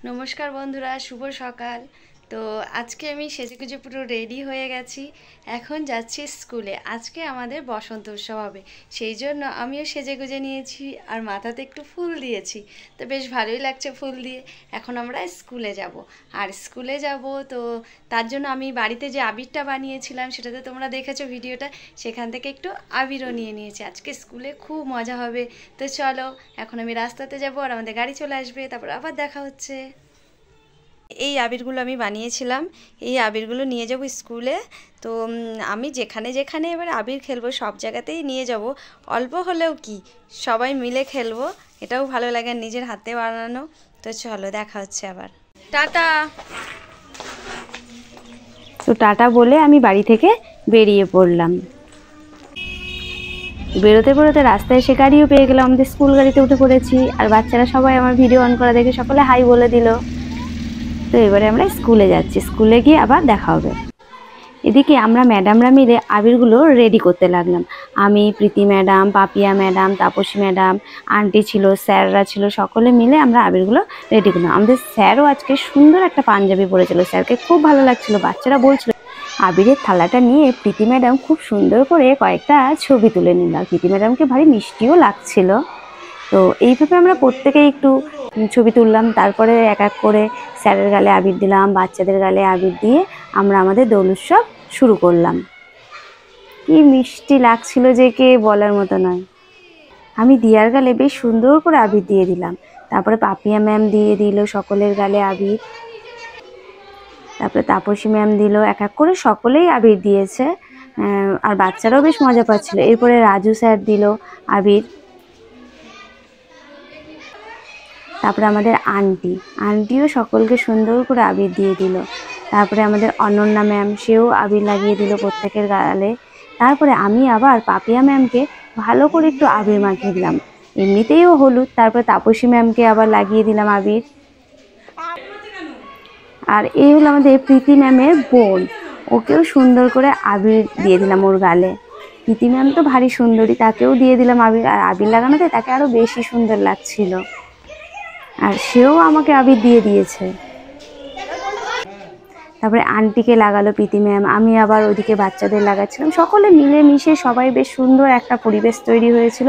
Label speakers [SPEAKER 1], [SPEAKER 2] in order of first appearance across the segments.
[SPEAKER 1] নমস্কার বন্ধুরা, শুভ সকাল। তো আজকে আমি সেজেগুজে পুরো রেডি হয়ে গেছি। এখন যাচ্ছি স্কুলে। আজকে আমাদের বসন্ত উৎসব হবে, সেই জন্য আমিও সেজেগুজে নিয়েছি আর মাথাতে একটু ফুল দিয়েছি। তো বেশ ভালোই লাগছে ফুল দিয়ে। এখন আমরা স্কুলে যাব। আর স্কুলে যাব তো তার জন্য আমি বাড়িতে যে আবিরটা বানিয়েছিলাম সেটাতে তোমরা দেখেছো ভিডিওটা, সেখান থেকে একটু আবিরও নিয়ে নিয়েছি। আজকে স্কুলে খুব মজা হবে। তো চলো, এখন আমি রাস্তাতে যাব আর আমাদের গাড়ি চলে আসবে, তারপর আবার দেখা হচ্ছে। এই আবিরগুলো আমি বানিয়েছিলাম, এই আবিরগুলো নিয়ে যাব স্কুলে। তো আমি যেখানে যেখানে এবার আবির খেলবো সব জায়গাতেই নিয়ে যাব। অল্প হলেও কি, সবাই মিলে খেলবো, এটাও ভালো লাগে নিজের হাতে বানানো। তো চলো, দেখা হচ্ছে আবার। টাটা।
[SPEAKER 2] তো টাটা বলে আমি বাড়ি থেকে বেরিয়ে পড়লাম। বেরোতে বেরোতে রাস্তায় এসে গাড়িও পেয়ে গেলাম। আমাদের স্কুল গাড়িতে উঠে পড়েছি আর বাচ্চারা সবাই আমার ভিডিও অন করা দেখে সকলে হাই বলে দিল। তো এবারে আমরা স্কুলে যাচ্ছি, স্কুলে গিয়ে আবার দেখা হবে। এদিকে আমরা ম্যাডামরা মিলে আবিরগুলো রেডি করতে লাগলাম। আমি, Priti madam, Papiya madam, Tapasi madam, aunty ছিল, স্যাররা ছিল, সকলে মিলে আমরা আবিরগুলো রেডি করলাম। আমাদের স্যারও আজকে সুন্দর একটা পাঞ্জাবি পরেছিল, স্যারকে খুব ভালো লাগছিল। বাচ্চারা বলছিল, আবিরের থালাটা নিয়ে প্রীতি ম্যাডাম খুব সুন্দর করে কয়েকটা ছবি তুলে নিল। আর প্রীতি ম্যাডামকে ভারী মিষ্টিও লাগছিল। তো এইভাবে আমরা প্রত্যেকেই একটু ছবি তুললাম। তারপরে এক এক করে স্যারের গালে আবির দিলাম, বাচ্চাদের গালে আবির দিয়ে আমরা আমাদের দোল উৎসব শুরু করলাম। কি মিষ্টি লাগছিল যে কে বলার মতো নয়। আমি দিয়ার গালে বেশ সুন্দর করে আবির দিয়ে দিলাম। তারপরে পাপিয়া ম্যাম দিয়ে দিল সকলের গালে আবির। তারপরে তাপসী ম্যাম দিল, এক এক করে সকলেই আবির দিয়েছে। আর বাচ্চারাও বেশ মজা পাচ্ছিল। এরপরে রাজু স্যার দিল আবির। তারপরে আমাদের আন্টিও সকলকে সুন্দর করে আবির দিয়ে দিল। তারপরে আমাদের অনন্যা ম্যাম, সেও আবির লাগিয়ে দিল প্রত্যেকের গালে। তারপরে আমি আবার পাপিয়া ম্যামকে ভালো করে একটু আবির মাখিয়ে দিলাম, এমনিতেই ও হলুদ। তারপরে তাপসী ম্যামকে আবার লাগিয়ে দিলাম আবির। আর এই হলো আমাদের প্রীতি ম্যামের বোন, ওকেও সুন্দর করে আবির দিয়ে দিলাম ওর গালে। প্রীতি ম্যাম তো ভারী সুন্দরী, তাকেও দিয়ে দিলাম আবির। আর আবির লাগানোতে তাকে আরও বেশি সুন্দর লাগছিল। আর সেও আমাকে আবির দিয়ে দিয়েছে। তারপরে আন্টিকে লাগালো প্রীতি ম্যাম, আমি আবার ওইদিকে বাচ্চাদের লাগাচ্ছিলাম। সকলে মিলে মিশে সবাই বেশ সুন্দর একটা পরিবেশ তৈরি হয়েছিল।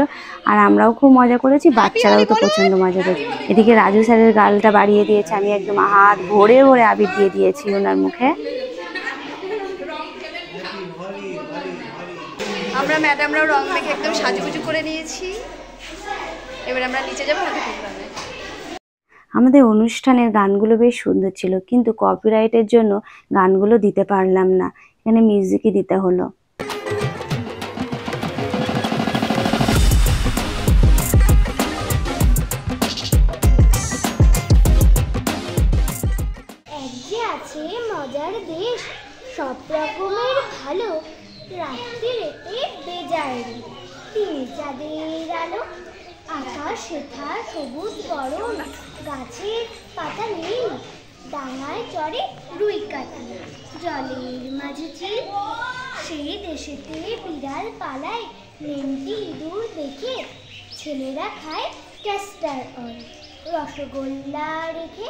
[SPEAKER 2] আর আমরাও খুব মজা করেছি, বাচ্চারাও তো প্রচণ্ড মজা করেছে। এদিকে রাজু স্যারের গালটা বাড়িয়ে দিয়েছে, আমি একদম হাত ভরে ভরে আবির দিয়ে দিয়েছি ওনার মুখে।
[SPEAKER 1] আমরা ম্যাডামরাও রং মেখে একদম সাজুগুজু করে নিয়েছি। এবার আমরা নিচে যাবো আমাদের প্রোগ্রামে।
[SPEAKER 2] আমাদের অনুষ্ঠানের গানগুলো বেশ সুন্দর ছিল, কিন্তু কপিরাইটের জন্য গানগুলো দিতে পারলাম না, এখানে মিউজিকই দিতে হলো।
[SPEAKER 3] এক যে আছে মজার দেশ, সব রকমের ভালো, রাত্রিরেতে বেজায় তিন চাঁদের আলো, আকাশ শেখা সবুজ বরণ, গাছের পাতা নীল, ডাঙায় চড়ে রুই কাটা, জলের মাঝে চিল, সেই দেশেতে বিড়াল পালায়, নেমটি ইঁদুর দেখে, ছেলেরা খায় ক্যাস্টার অয়েল, রসগোল্লা রেখে।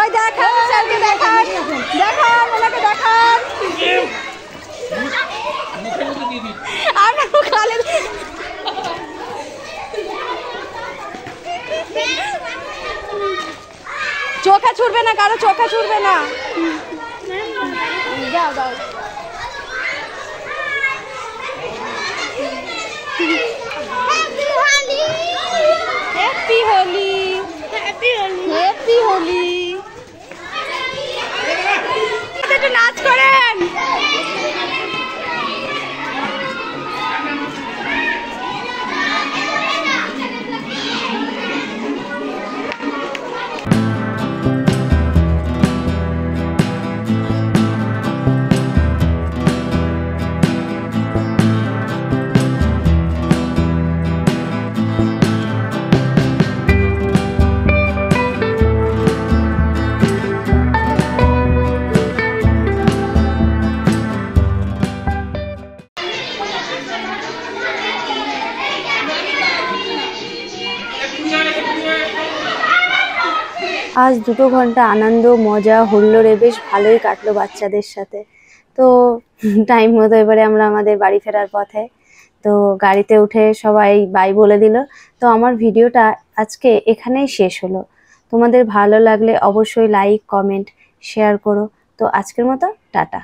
[SPEAKER 1] ওই দেখান স্যারকে, দেখান দেখান ওনাকে দেখান। আমরা খালে চোখে ছুটবে না, কারো চোখে ছুটবে না। যাও যাও। Happy Holi, happy Holi, happy Holi. একটু নাচ করেন।
[SPEAKER 2] আজ 2 ঘন্টা আনন্দ মজা হুল্লোড়ে বেশ ভালোই কাটলো বাচ্চাদের সাথে। তো টাইম মতো এবারে আমরা আমাদের বাড়ি ফেরার পথে। তো গাড়িতে উঠে সবাই বাই বলে দিল। তো আমার ভিডিওটা আজকে এখানেই শেষ হলো। তোমাদের ভালো লাগলে অবশ্যই লাইক কমেন্ট শেয়ার করো। তো আজকের মতো টাটা।